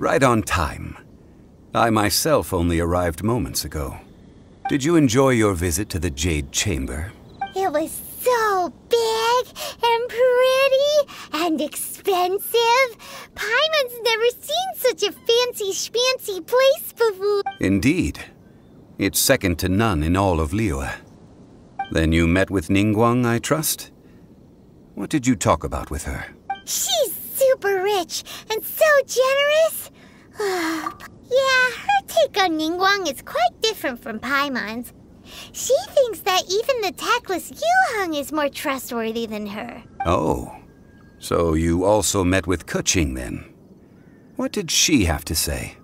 Right on time. I myself only arrived moments ago. Did you enjoy your visit to the Jade Chamber? It was so big and pretty and expensive. Paimon's never seen such a fancy schmancy place before. Indeed. It's second to none in all of Liyue. Then you met with Ningguang, I trust? What did you talk about with her? She's super rich and so generous. Yeah, her take on Ningguang is quite different from Paimon's. She thinks that even the tactless Yuheng is more trustworthy than her. Oh, so you also met with Keqing then? What did she have to say?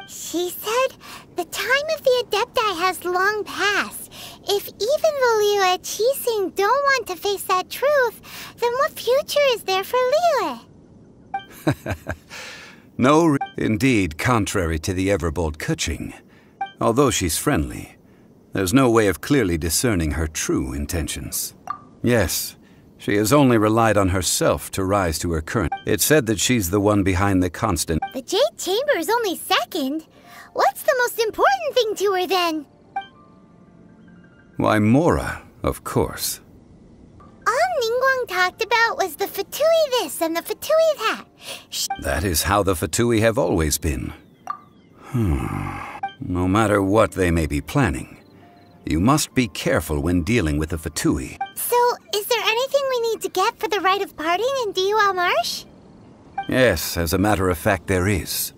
She said the time of the Adepti has long passed. If even the Liyue Qixing don't want to face that truth, then what future is there for Liyue? No, indeed, contrary to the ever-bold Keqing. Although she's friendly, there's no way of clearly discerning her true intentions. Yes, she has only relied on herself to rise to her current. It's said that she's the one behind the constant. The Jade Chamber is only second. What's the most important thing to her then? Why, Mora, of course. All Ningguang talked about was the Fatui this and the Fatui that. That is how the Fatui have always been. No matter what they may be planning, you must be careful when dealing with the Fatui. So, is there anything we need to get for the rite of parting in Diwa Marsh? Yes, as a matter of fact, there is.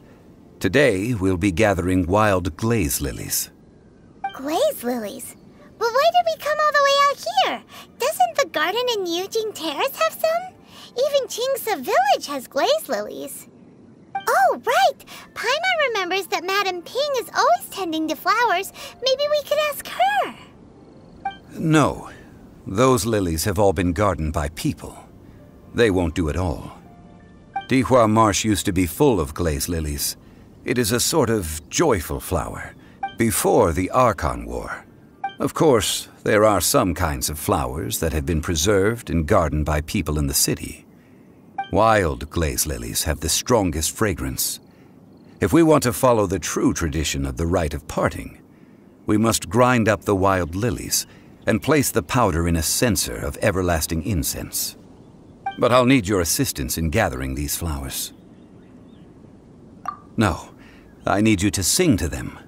Today, we'll be gathering wild glaze lilies. Glaze lilies? But why did we come all the way out here? Doesn't the garden in Yujing Terrace have some? Even Qingse Village has glaze lilies. Oh, right! Paimon remembers that Madame Ping is always tending to flowers. Maybe we could ask her. No. Those lilies have all been gardened by people. They won't do it all. Dihua Marsh used to be full of glaze lilies. It is a sort of joyful flower, before the Archon War. Of course, there are some kinds of flowers that have been preserved and gardened by people in the city. Wild glaze lilies have the strongest fragrance. If we want to follow the true tradition of the rite of parting, we must grind up the wild lilies and place the powder in a censer of everlasting incense. But I'll need your assistance in gathering these flowers. No, I need you to sing to them.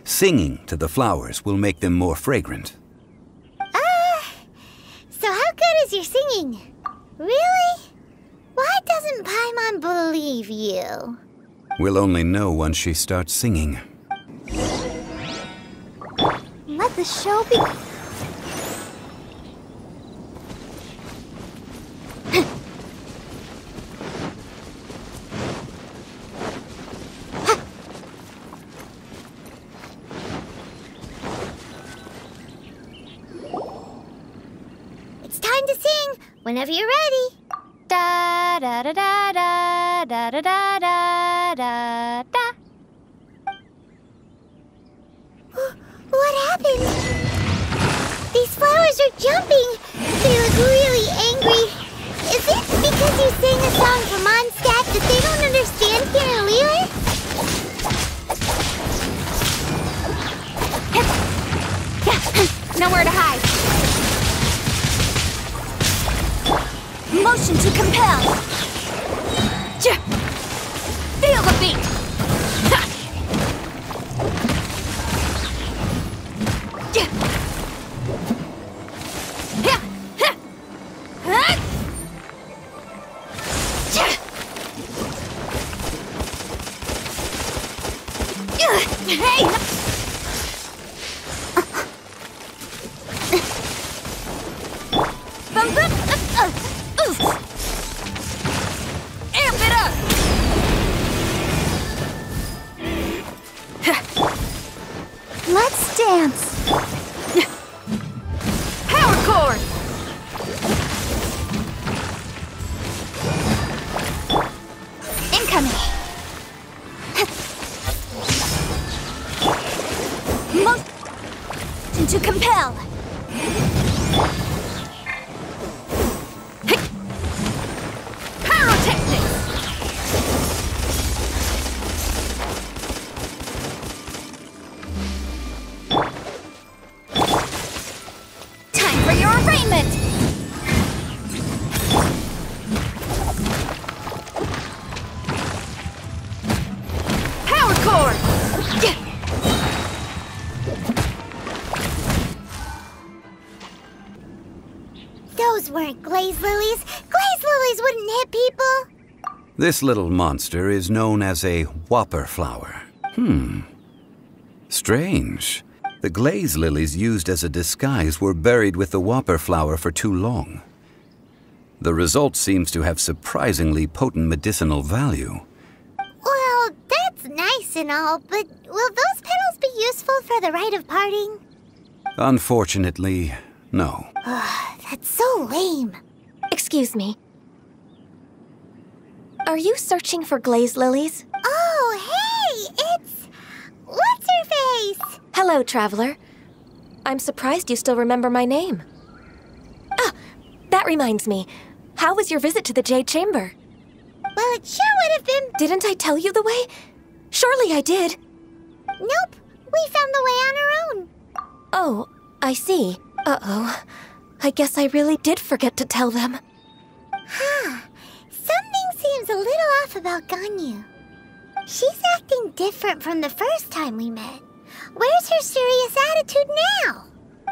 Singing to the flowers will make them more fragrant. So how good is your singing? Really? Why doesn't Paimon believe you? We'll only know once she starts singing. Let the show be... It's time to sing, whenever you're ready. Da da da da da da da da da da da. What happened? These flowers are jumping. They look really angry. Is it because you sang a song for Mondstadt that they don't understand here in Liyue? Nowhere to hide. Motion to compel. Feel the beat. Hey! Amp it up! Let's dance. Power chord! Incoming! glaze lilies. Glaze lilies wouldn't hit people. This little monster is known as a whopper flower. Strange. The glaze lilies used as a disguise were buried with the whopper flower for too long. The result seems to have surprisingly potent medicinal value. Well, that's nice and all, but will those petals be useful for the rite of parting? Unfortunately, no. That's so lame. Excuse me. Are you searching for glaze lilies? Oh, hey! It's... What's-her-face? Hello, traveler. I'm surprised you still remember my name. Ah, that reminds me. How was your visit to the Jade Chamber? Well, it sure would have been... Didn't I tell you the way? Surely I did. Nope. We found the way on our own. Oh, I see. Uh-oh. I guess I really did forget to tell them. Something seems a little off about Ganyu. She's acting different from the first time we met. Where's her serious attitude now?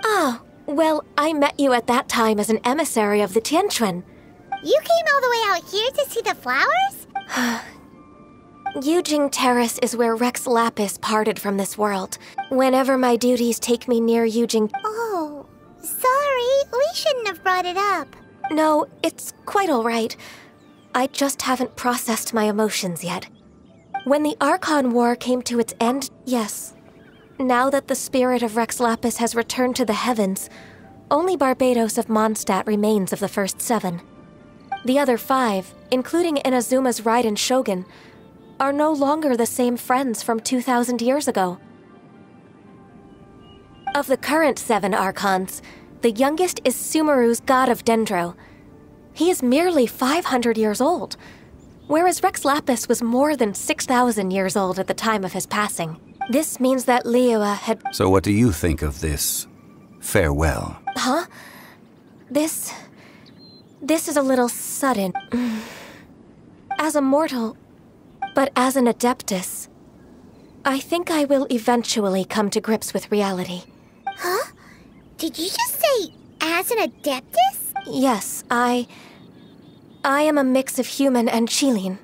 Oh, well, I met you at that time as an emissary of the Tianquan. You came all the way out here to see the flowers? Yujing Terrace is where Rex Lapis parted from this world. Whenever my duties take me near Yujing... Oh, sorry. We shouldn't have brought it up. No, it's quite all right. I just haven't processed my emotions yet. When the Archon War came to its end, yes. Now that the spirit of Rex Lapis has returned to the heavens, only Barbados of Mondstadt remains of the first 7. The other 5, including Inazuma's Raiden Shogun, are no longer the same friends from 2,000 years ago. Of the current 7 Archons, the youngest is Sumeru's god of Dendro. He is merely 500 years old, whereas Rex Lapis was more than 6,000 years old at the time of his passing. This means that Liyue had... So what do you think of this farewell? Huh? This is a little sudden. As a mortal, but as an Adeptus, I think I will eventually come to grips with reality. Huh? Did you just say, as an Adeptus? Yes, I am a mix of human and Chilean.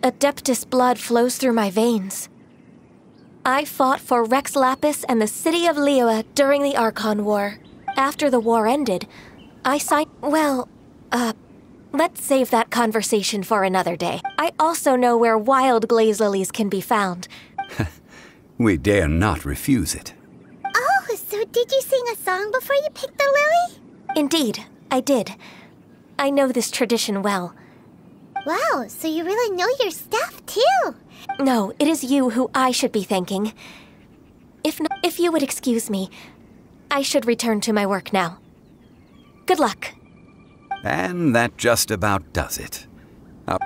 Adeptus blood flows through my veins. I fought for Rex Lapis and the city of Liyue during the Archon War. After the war ended, I signed... Well, let's save that conversation for another day. I also know where wild glaze lilies can be found. We dare not refuse it. Oh, so did you sing a song before you picked the lily? Indeed, I did. I know this tradition well. Wow, so you really know your stuff, too. No, it is you who I should be thanking. If you would excuse me, I should return to my work now. Good luck. And that just about does it.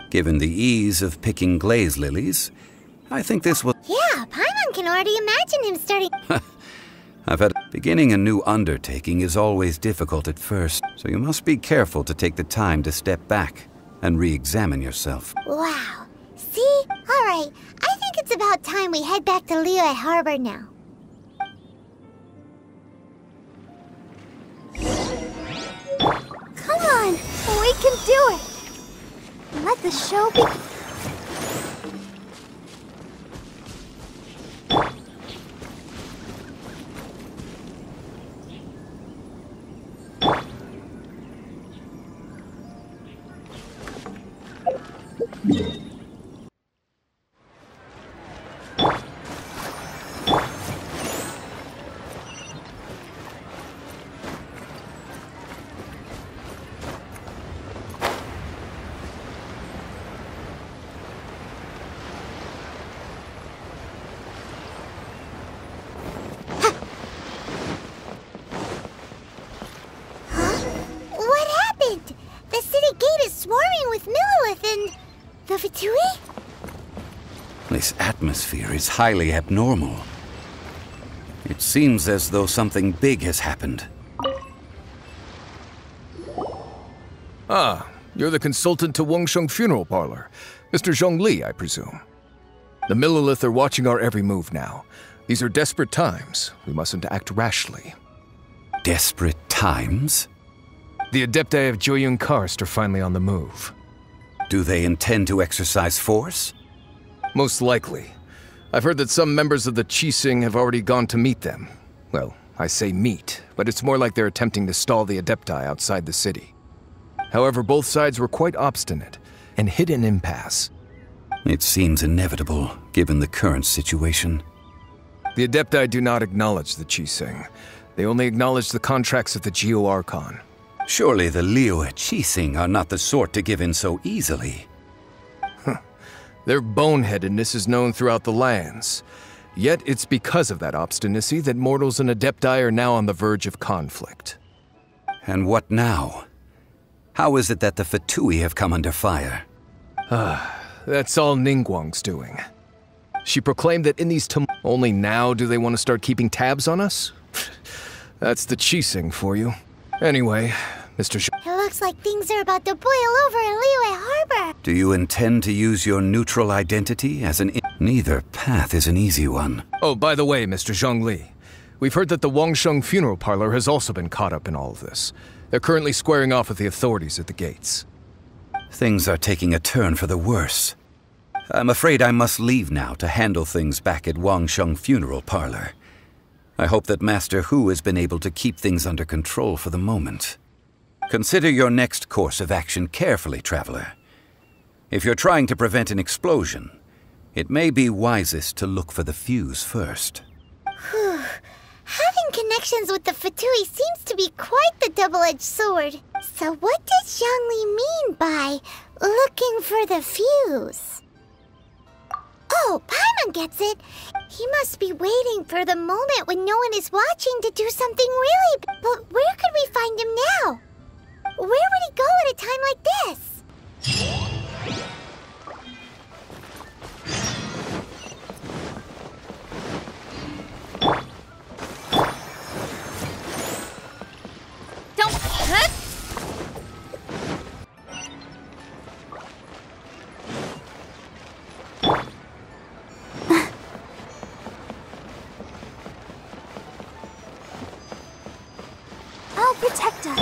Given the ease of picking glaze lilies, I think this will... Yeah, Paimon can already imagine him starting... Beginning a new undertaking is always difficult at first, so you must be careful to take the time to step back and re-examine yourself. Wow. See? All right, I think it's about time we head back to Liyue Harbor now. Come on, we can do it. Let the show be... This atmosphere is highly abnormal. It seems as though something big has happened. Ah, you're the consultant to Wengsheng Funeral Parlor. Mr. Zhongli, I presume. The Millilith are watching our every move now. These are desperate times. We mustn't act rashly. Desperate times? The Adepti of Joyun Karst are finally on the move. Do they intend to exercise force? Most likely. I've heard that some members of the Qixing have already gone to meet them. Well, I say meet, but it's more like they're attempting to stall the Adepti outside the city. However, both sides were quite obstinate and hit an impasse. It seems inevitable, given the current situation. The Adepti do not acknowledge the Qixing. They only acknowledge the contracts of the Geo Archon. Surely the Liyue Qixing are not the sort to give in so easily. Their boneheadedness is known throughout the lands. Yet it's because of that obstinacy that mortals and Adepti are now on the verge of conflict. And what now? How is it that the Fatui have come under fire? That's all Ningguang's doing. She proclaimed that in these only now do they want to start keeping tabs on us? That's the Qixing for you. Anyway, Mr. It looks like things are about to boil over in Liyue Harbor. Do you intend to use your neutral identity as an... Neither path is an easy one. Oh, by the way, Mr. Zhongli, we've heard that the Wangsheng funeral parlor has also been caught up in all of this. They're currently squaring off with the authorities at the gates. Things are taking a turn for the worse. I'm afraid I must leave now to handle things back at Wangsheng funeral parlor. I hope that Master Hu has been able to keep things under control for the moment. Consider your next course of action carefully, traveler. If you're trying to prevent an explosion, it may be wisest to look for the fuse first. Whew. Having connections with the Fatui seems to be quite the double-edged sword. So what does Zhongli mean by looking for the fuse? Oh, Paimon gets it. He must be waiting for the moment when no one is watching to do something really big. But where could we find him now? Where would he go at a time like this? I'll protect us.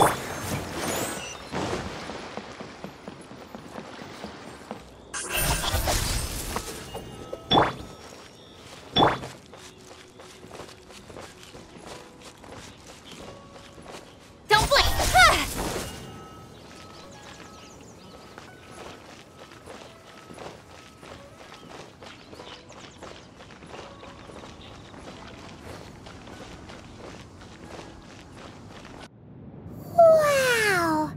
Don't blink! Wow!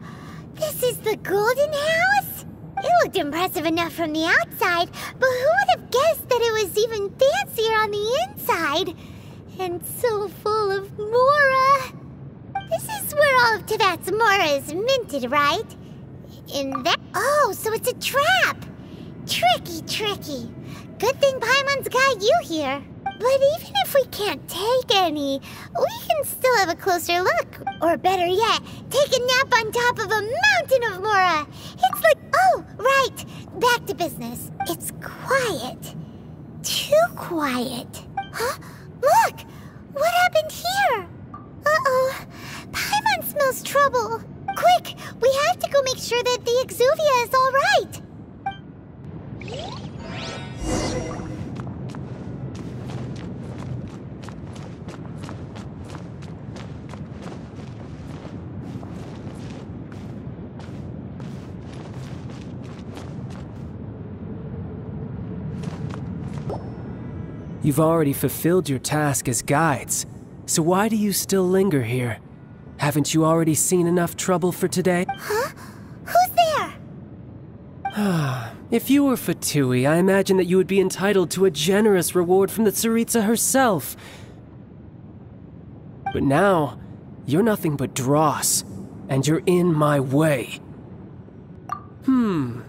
This is the Golden House? It looked impressive enough from the outside, but who would have guessed that it was even fancier on the inside? And so full of Mora! This is where all of Tibet's Mora is minted, right? In that... Oh, so it's a trap! Tricky, tricky. Good thing Paimon's got you here. But even if we can't take any, we can still have a closer look. Or better yet, take a nap on top of a mountain of Mora. It's like... Oh, right. Back to business. It's quiet. Too quiet. Huh? Look! What happened here? Uh-oh. Paimon smells trouble. Quick! We have to go make sure that the Exuvia is all right. You've already fulfilled your task as guides, so why do you still linger here? Haven't you already seen enough trouble for today? Huh? Who's there? If you were Fatui, I imagine that you would be entitled to a generous reward from the Tsaritsa herself. But now, you're nothing but dross, and you're in my way.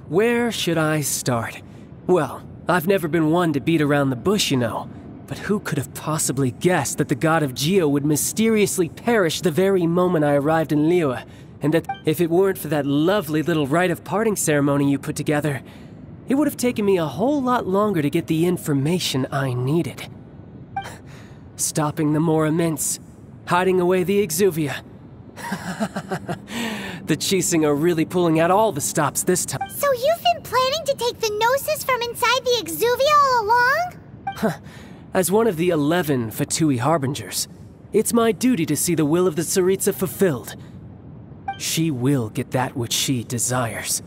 Where should I start? Well, I've never been one to beat around the bush, you know. But who could have possibly guessed that the god of Geo would mysteriously perish the very moment I arrived in Liyue, and that if it weren't for that lovely little rite of parting ceremony you put together, it would have taken me a whole lot longer to get the information I needed. Stopping the Mora Mints, hiding away the Exuvia. The Chising are really pulling out all the stops this time. So you've been planning to take the Gnosis from inside the Exuvia all along? As one of the 11 Fatui Harbingers, it's my duty to see the will of the Tsaritsa fulfilled. She will get that which she desires.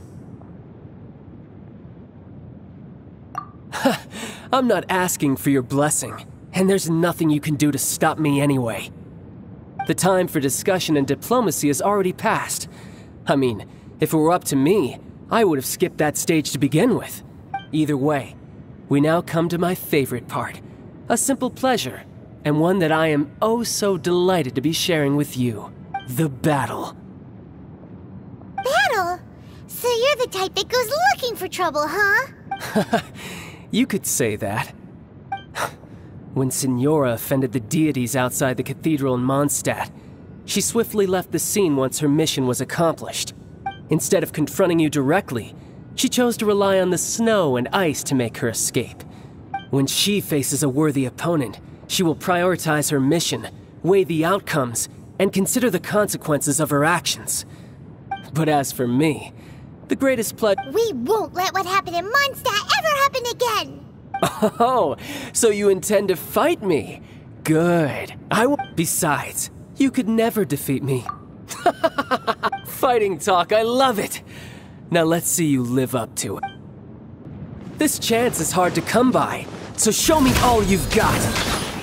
I'm not asking for your blessing, and there's nothing you can do to stop me anyway. The time for discussion and diplomacy has already passed. I mean, if it were up to me, I would have skipped that stage to begin with. Either way, we now come to my favorite part. A simple pleasure, and one that I am oh so delighted to be sharing with you. The battle. Battle? So you're the type that goes looking for trouble, huh? You could say that. When Signora offended the deities outside the cathedral in Mondstadt, she swiftly left the scene once her mission was accomplished. Instead of confronting you directly, she chose to rely on the snow and ice to make her escape. When she faces a worthy opponent, she will prioritize her mission, weigh the outcomes, and consider the consequences of her actions. But as for me, the greatest We won't let what happened in Mondstadt ever happen again! Oh, so you intend to fight me? Good. I will. Besides, you could never defeat me. Fighting talk, I love it. Now let's see you live up to it. This chance is hard to come by, so show me all you've got.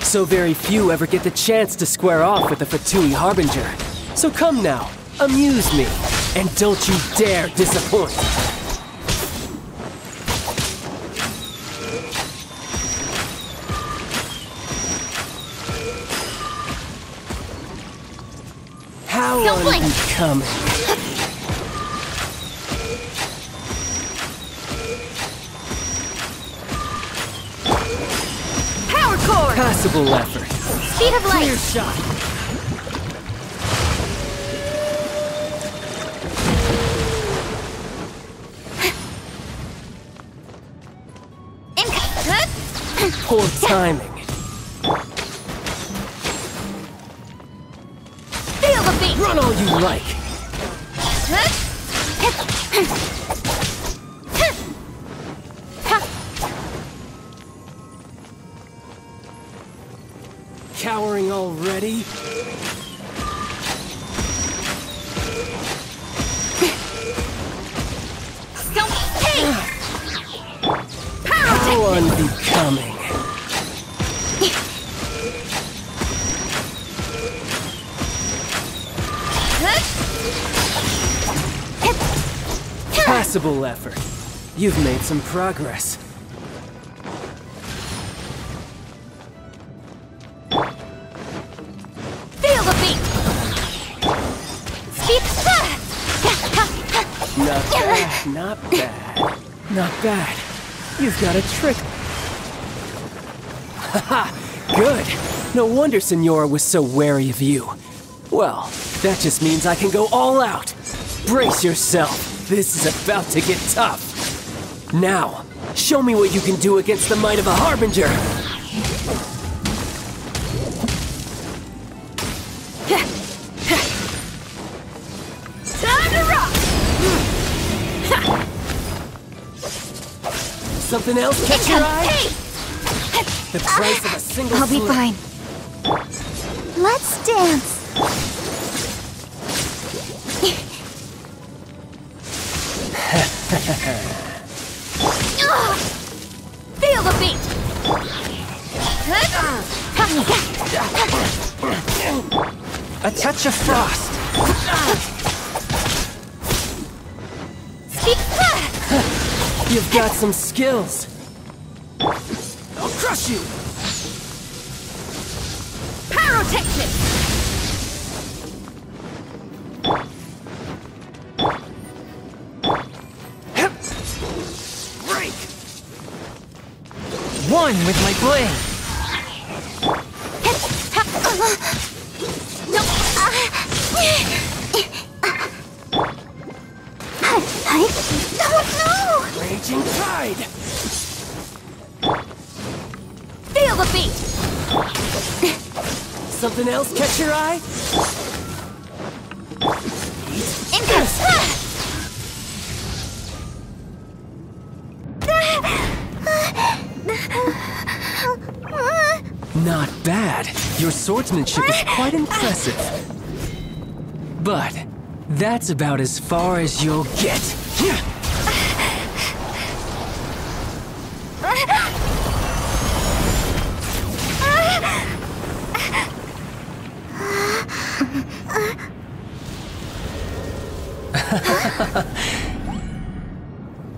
So very few ever get the chance to square off with the Fatui Harbinger. So come now, amuse me, and don't you dare disappoint. How unbecoming. Power core! Passable effort. Speed of light! Clear shot. Poor timing. Feel the beat! Run all you like. Cowering already? Don't take! How unbecoming. Passable effort. You've made some progress. Feel the beat! Speed! Not bad, not bad. Not bad. You've got a trick. Haha, good. No wonder Signora was so wary of you. Well, that just means I can go all out. Brace yourself. This is about to get tough. Now, show me what you can do against the might of a Harbinger. Time to rock! Something else catch your eye? The price of a single I'll be slip. fine. Let's dance. Feel the beat. A touch of frost. You've got some skills. I'll crush you. Pyrotechnic. Break. One with my blade. No! Raging tide. Feel the beat. Something else catch your eye? Not bad. Your swordsmanship is quite impressive. But that's about as far as you'll get.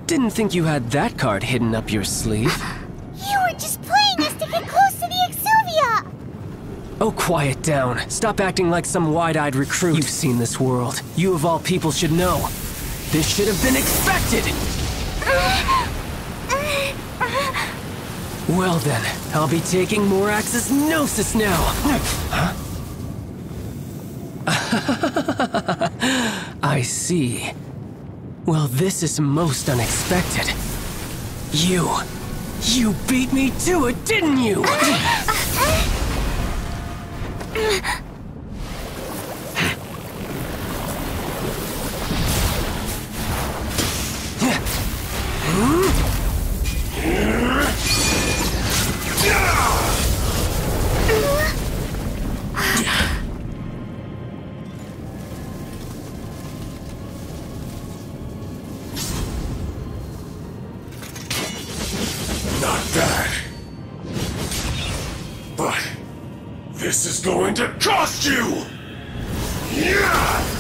Didn't think you had that card hidden up your sleeve. You were just playing us to get close to the Exuvia! Oh, quiet down. Stop acting like some wide-eyed recruit. You've seen this world. You of all people should know. This should have been expected! Well then, I'll be taking Morax's Gnosis now! Huh? I see. Well, this is most unexpected. You beat me to it, didn't you? Not bad. But this is going to cost you! Yeah!